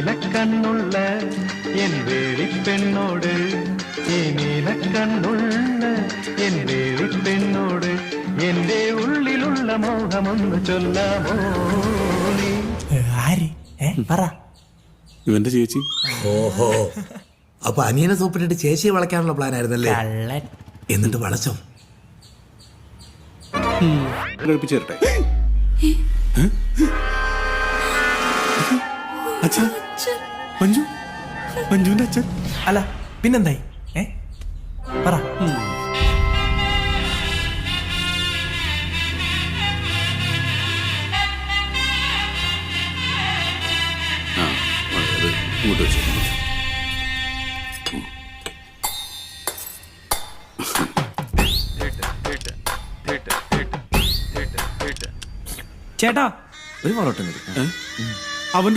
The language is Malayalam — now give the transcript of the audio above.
നീലക്കണ്ണുള്ള എൻ വേളിപ്പെണ്ണോട്, ഈ നീലക്കണ്ണുള്ള എൻ വേളിപ്പെണ്ണോട് എന്റെ ഉള്ളിലുള്ള മോഹമൊന്ന് ചൊല്ലാമോ നീ? ആര് പറ. ഇവന്റെ ചേച്ചി. ഓഹോ, അപ്പൊ അനിയനെ സോപ്പിട്ടിട്ട് ചേച്ചിയെ വളയ്ക്കാനുള്ള പ്ലാൻ ആയിരുന്നല്ലേ? കള്ളൻ. എന്നിട്ട് വളച്ചോ? കഴിപ്പിച്ചു തരട്ടെ. അച്ഛാ, മഞ്ജു, മഞ്ജുവിന്റെ അച്ഛൻ. അല്ല പിന്നെന്തായി? പറ. ആ, അത് ഇങ്ങോട്ട് വെച്ചു. ചേട്ടാ അവന്റെ